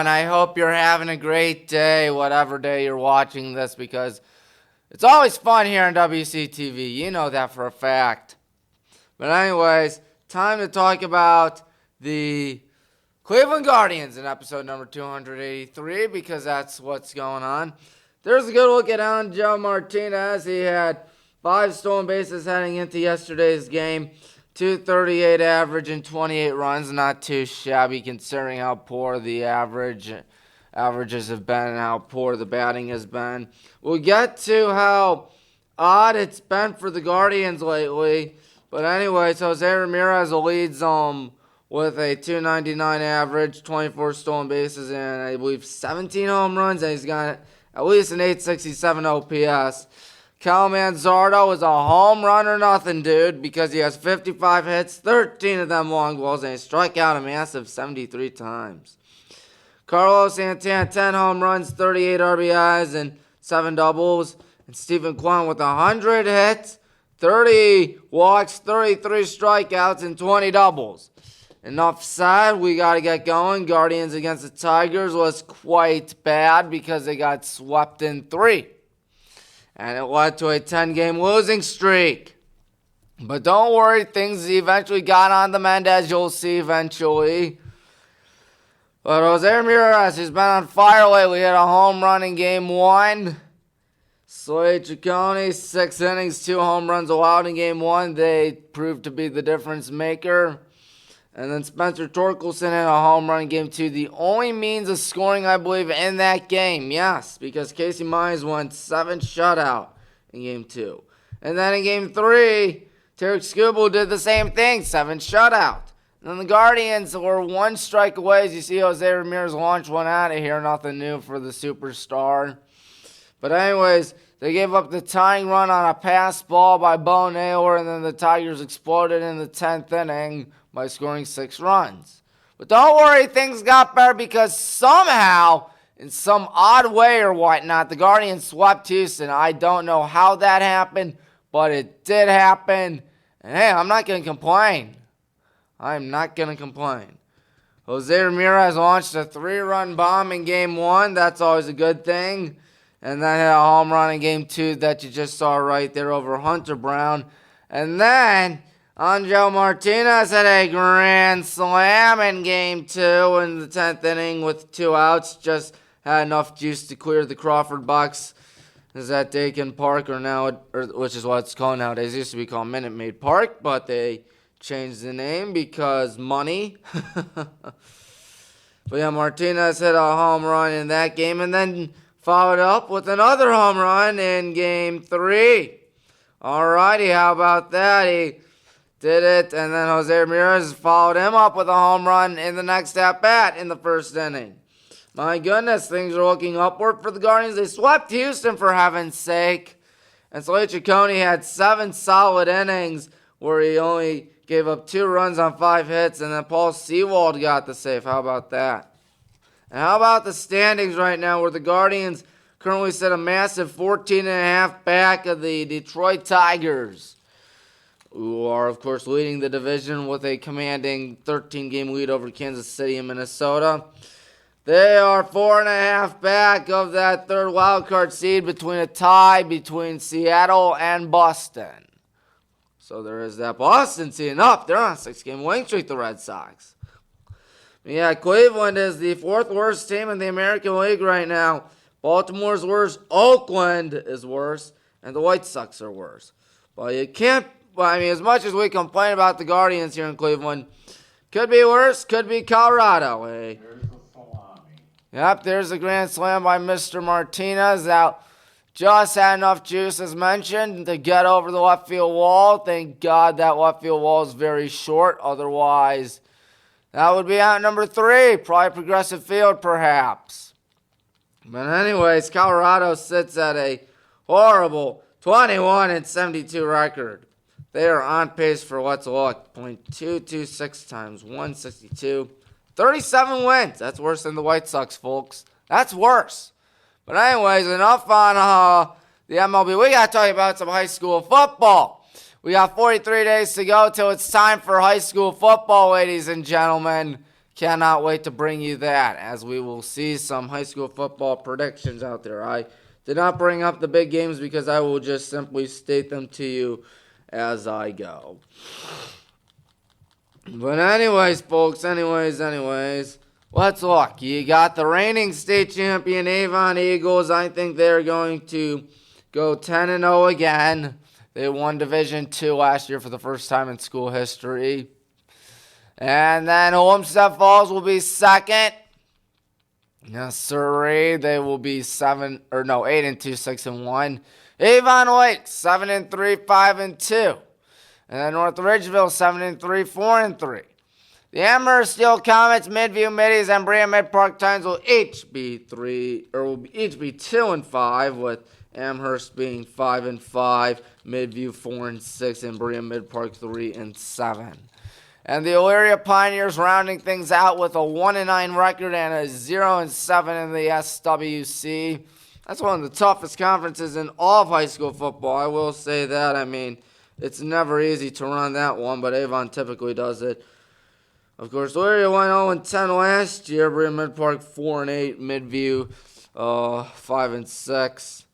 everyone. I hope you're having a great day, whatever day you're watching this, because it's always fun here on WCTV. You know that for a fact. But anyways, time to talk about the Cleveland Guardians in episode number 283, because that's what's going on. There's a good look at Angel Martinez. He had 5 stolen bases heading into yesterday's game. 238 average and 28 runs. Not too shabby considering how poor the averages have been and how poor the batting has been. We'll get to how odd it's been for the Guardians lately. But anyways, Jose Ramirez leads with a 299 average, 24 stolen bases, and I believe 17 home runs. And he's got at least an 867 OPS. Cal Manzardo is a home run or nothing, dude, because he has 55 hits, 13 of them long balls, and he struck out a massive 73 times. Carlos Santana, 10 home runs, 38 RBIs, and 7 doubles. And Stephen Kwan with 100 hits, 30 walks, 33 strikeouts, and 20 doubles. Enough said, we got to get going. Guardians against the Tigers was quite bad because they got swept in 3. And it led to a 10-game losing streak. But don't worry, things eventually got on the mend, as you'll see eventually. But Jose Ramirez, he's been on fire lately. He had a home run in Game 1. Slade Ciccone, 6 innings, 2 home runs allowed in Game 1. They proved to be the difference maker. And then Spencer Torkelson had a home run in Game 2. The only means of scoring, I believe, in that game. Yes, because Casey Mize went 7 shutout in Game 2. And then in Game 3, Tarek Skubal did the same thing, 7 shutout. And then the Guardians were 1 strike away. As you see, Jose Ramirez launch one out of here. Nothing new for the superstar. But anyways, they gave up the tying run on a pass ball by Bo Naylor, and then the Tigers exploded in the 10th inning by scoring 6 runs. But don't worry, things got better because somehow, in some odd way or whatnot, the Guardians swept Houston. I don't know how that happened, but it did happen. And hey, I'm not going to complain. I'm not going to complain. Jose Ramirez launched a 3-run bomb in Game 1. That's always a good thing. And then hit a home run in Game 2 that you just saw right there over Hunter Brown. And then Angel Martinez had a grand slam in Game 2 in the 10th inning with 2 outs. Just had enough juice to clear the Crawford box. Is at Dakin Park, which is what it's called nowadays. It used to be called Minute Maid Park, but they changed the name because money. But yeah, Martinez hit a home run in that game and then followed up with another home run in Game 3. Alrighty, how about that? He did it, and then Jose Ramirez followed him up with a home run in the next at-bat in the 1st inning. My goodness, things are looking upward for the Guardians. They swept Houston, for heaven's sake. And Slade Ciccone had 7 solid innings where he only gave up 2 runs on 5 hits, and then Paul Sewald got the save. How about that? And how about the standings right now, where the Guardians currently sit a massive 14.5 back of the Detroit Tigers, who are, of course, leading the division with a commanding 13-game lead over Kansas City and Minnesota. They are 4.5 back of that 3rd wildcard seed between a tie between Seattle and Boston. So there is that. Boston seeing up. They're on a 6-game winning streak, the Red Sox. Yeah, Cleveland is the 4th worst team in the American League right now. Baltimore's worse. Oakland is worse. And the White Sox are worse. But you can't, as much as we complain about the Guardians here in Cleveland, could be worse, could be Colorado. Hey. There's the salami. Yep, there's a grand slam by Mr. Martinez. That just had enough juice, as mentioned, to get over the left field wall. Thank God that left field wall is very short. Otherwise, that would be out number 3. Probably Progressive Field, perhaps. But anyways, Colorado sits at a horrible 21-72 record. They are on pace for, let's look, .226 times 162. 37 wins. That's worse than the White Sox, folks. That's worse. But anyways, enough on the MLB. We got to talk about some high school football. We got 43 days to go till it's time for high school football, ladies and gentlemen. Cannot wait to bring you that, as we will see some high school football predictions out there. I did not bring up the big games because I will just simply state them to you as I go. But anyways, folks, anyways, let's look. You got the reigning state champion Avon Eagles. I think they're going to go 10-0 again. They won Division II last year for the first time in school history. And then Olmsted Falls will be second. Yes, sir. They will be 8-2, 6-1. Avon Lake 7-3, 5-2. And then North Ridgeville 7-3, 4-3. The Amherst Steel Comets, Midview Middies, and Brea Mid Park Titans will each be 2-5, with Amherst being 5-5, Midview 4-6, and Brea Mid Park 3-7. And the Elyria Pioneers rounding things out with a 1-9 record and a 0-7 in the SWC. That's one of the toughest conferences in all of high school football. I will say that. I mean, it's never easy to run that one, but Avon typically does it. Of course, Elyria went 0-10 last year. Brea Mid Park 4-8, Midview 5-6,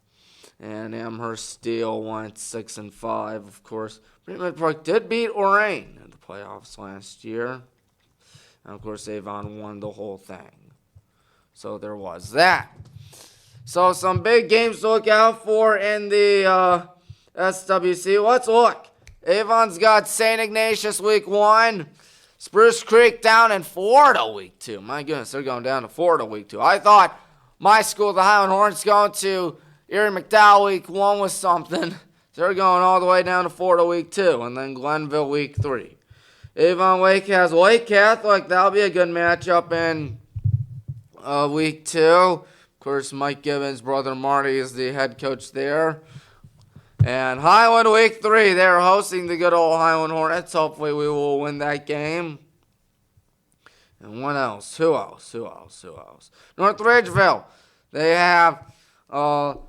and Amherst Steel went 6-5. Of course, Brea Mid Park did beat Orain in the playoffs last year, and of course, Avon won the whole thing. So there was that. So some big games to look out for in the SWC. Let's look. Avon's got St. Ignatius week 1. Spruce Creek down in Florida week 2. My goodness, they're going down to Florida week 2. I thought my school, the Highland Hornets, going to Erie McDowell week 1 was something. They're going all the way down to Florida week 2. And then Glenville week 3. Avon Lake has Lake Catholic. That'll be a good matchup in week 2. Of course, Mike Gibbons' brother Marty is the head coach there. And Highland week 3, they're hosting the good old Highland Hornets. Hopefully we will win that game. And what else? Who else? North Ridgeville. They have North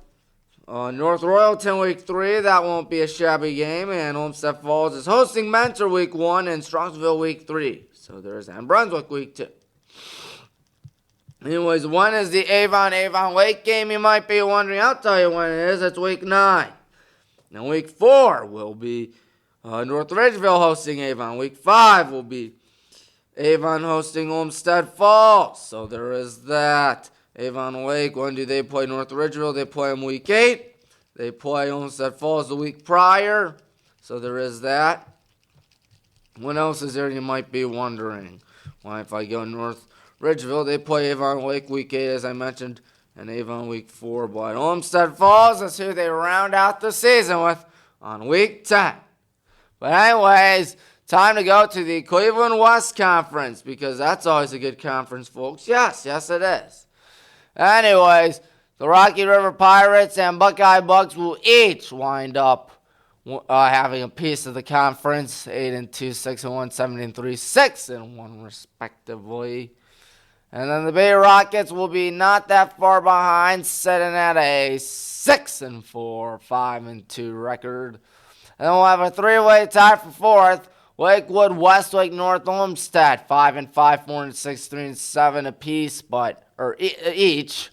Royalton week 3. That won't be a shabby game. And Olmsted Falls is hosting Mentor week 1 and Strongsville week 3. So there's and Brunswick week 2. Anyways, one is the Avon Lake game. You might be wondering. I'll tell you when it is. It's week 9. Now, week 4 will be North Ridgeville hosting Avon. Week 5 will be Avon hosting Olmsted Falls. So there is that. Avon Lake, when do they play North Ridgeville? They play them week 8. They play Olmsted Falls the week prior. So there is that. What else is there, you might be wondering? Why, if I go North Ridgeville, they play Avon Lake week 8, as I mentioned, and Avon week 4. But Olmsted Falls is who they round out the season with on week 10. But anyways, time to go to the Cleveland West Conference, because that's always a good conference, folks. Yes, it is. Anyways, the Rocky River Pirates and Buckeye Bucks will each wind up having a piece of the conference, 8-2, 6-1, 7-3, 6-1, respectively. And then the Bay Rockets will be not that far behind, sitting at a 6-4, 5-2 record. And then we'll have a three-way tie for fourth. Lakewood, Westlake, North Olmsted, 5-5, 4-6, 3-7 apiece, each.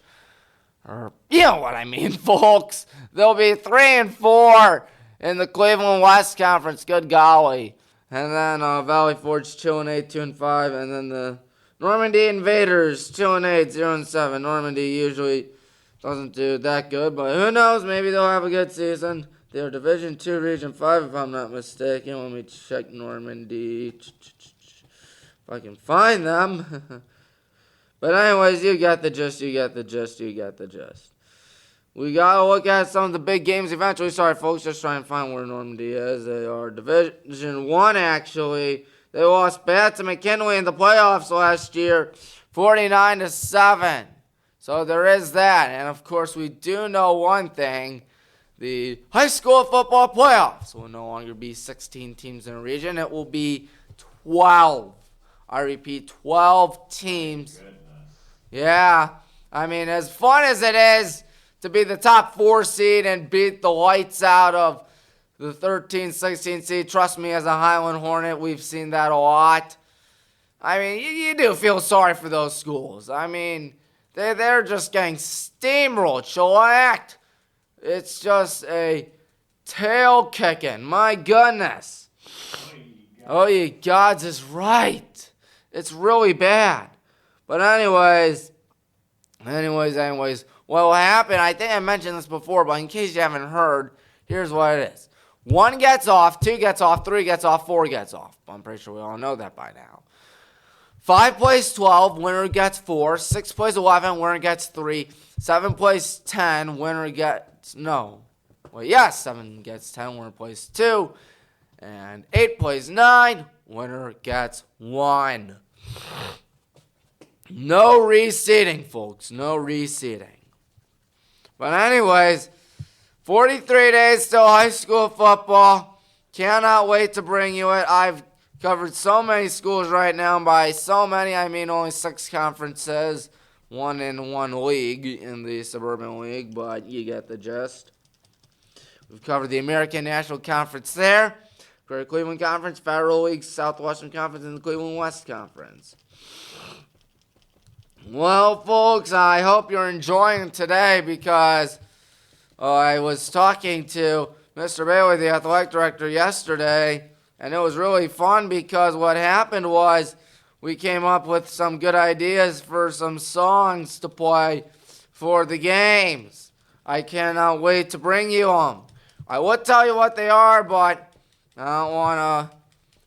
Or you know what I mean, folks. They'll be 3-4 in the Cleveland West Conference. Good golly. And then Valley Forge 2-8, 2-5, and then the Normandy Invaders, 2-8, 0-7. Normandy usually doesn't do that good, but who knows? Maybe they'll have a good season. They're Division 2, Region 5, if I'm not mistaken. Let me check Normandy. If I can find them. But anyways, you got the gist. We got to look at some of the big games eventually. Sorry, folks, just trying to find where Normandy is. They are Division 1, actually. They lost bad to McKinley in the playoffs last year, 49-7. So there is that. And, of course, we do know one thing. The high school football playoffs will no longer be 16 teams in a region. It will be 12. I repeat, 12 teams. Goodness. Yeah. I mean, as fun as it is to be the top 4 seed and beat the lights out of the 13, 16 seed, trust me, as a Highland Hornet, we've seen that a lot. I mean, you do feel sorry for those schools. I mean, they're just getting steamrolled, shellacked. It's just a tail kicking. My goodness. Oh, ye gods is right. It's really bad. But anyways, what will happen, I think I mentioned this before, but in case you haven't heard, here's what it is. 1 gets off, 2 gets off, 3 gets off, 4 gets off. I'm pretty sure we all know that by now. 5 plays 12, winner gets 4. 6 plays 11, winner gets 3. 7 plays 10, winner gets, no. Well, yes, 7 gets 10, winner plays 2. And 8 plays 9, winner gets 1. No reseeding, folks. No reseeding. But anyways, 43 days till high school football. Cannot wait to bring you it. I've covered so many schools right now. By so many, I mean only 6 conferences. 1 in 1 league in the Suburban League, but you get the gist. We've covered the American National Conference there. Greater Cleveland Conference, Federal League, Southwestern Conference, and the Cleveland West Conference. Well, folks, I hope you're enjoying today because I was talking to Mr. Bailey, the athletic director, yesterday, and it was really fun because what happened was we came up with some good ideas for some songs to play for the games. I cannot wait to bring you them. I would tell you what they are, but I don't want to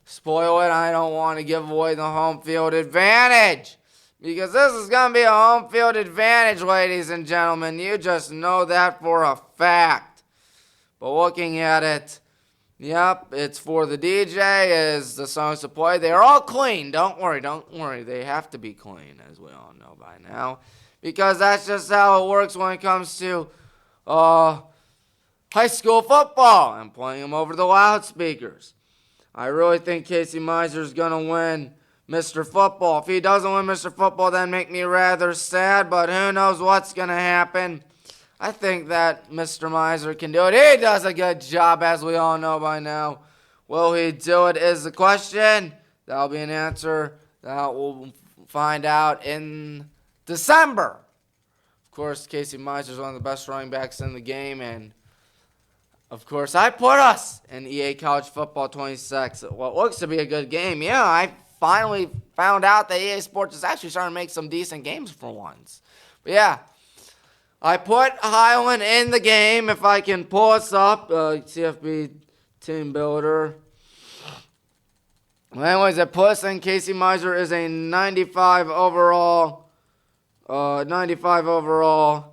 spoil it. I don't want to give away the home field advantage. Because this is going to be a home field advantage, ladies and gentlemen. You just know that for a fact. But looking at it, yep, it's for the DJ is the songs to play. They're all clean. Don't worry. They have to be clean, as we all know by now. Because that's just how it works when it comes to high school football and playing them over the loudspeakers. I really think Casey Miser's going to win Mr. Football. If he doesn't win Mr. Football, then make me rather sad, but who knows what's going to happen. I think that Mr. Miser can do it. He does a good job, as we all know by now. Will he do it is the question. That'll be an answer that we'll find out in December. Of course, Casey Miser is one of the best running backs in the game, and of course, I put us in EA College Football 26. What looks to be a good game. Yeah, I finally found out that EA Sports is actually starting to make some decent games for once. But yeah, I put Highland in the game. If I can pull us up, CFB Team Builder. Well, anyways, I put us in. Casey Miser is a 95 overall. 95 overall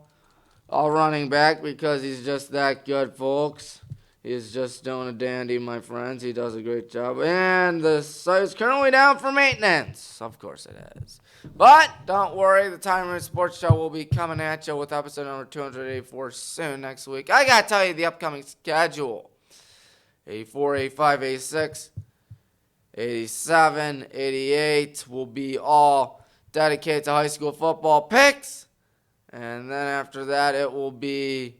running back because he's just that good, folks. He's just doing a dandy, my friends. He does a great job. And the site is currently down for maintenance. Of course it is. But don't worry, the Tommy Maroon Sports Show will be coming at you with episode number 284 soon next week. I got to tell you the upcoming schedule. 84, 85, 86, 87, 88 will be all dedicated to high school football picks. And then after that, it will be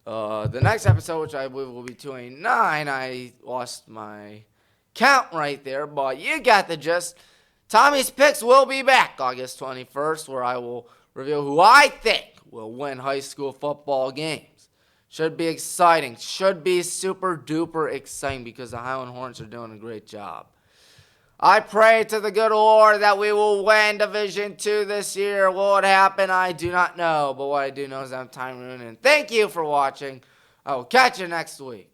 the next episode, which I believe will be 289. I lost my count right there, but you got the gist. Tommy's Picks will be back August 21st, where I will reveal who I think will win high school football games. Should be exciting. Should be super duper exciting because the Highland Hornets are doing a great job. I pray to the good Lord that we will win Division II this year. Will it happen? I do not know. But what I do know is I'm Tommy Maroon, and thank you for watching. I will catch you next week.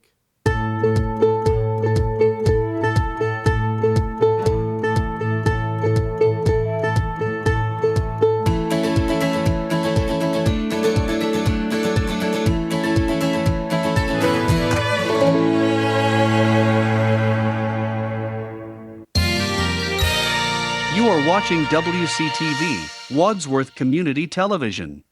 You are watching WCTV, Wadsworth Community Television.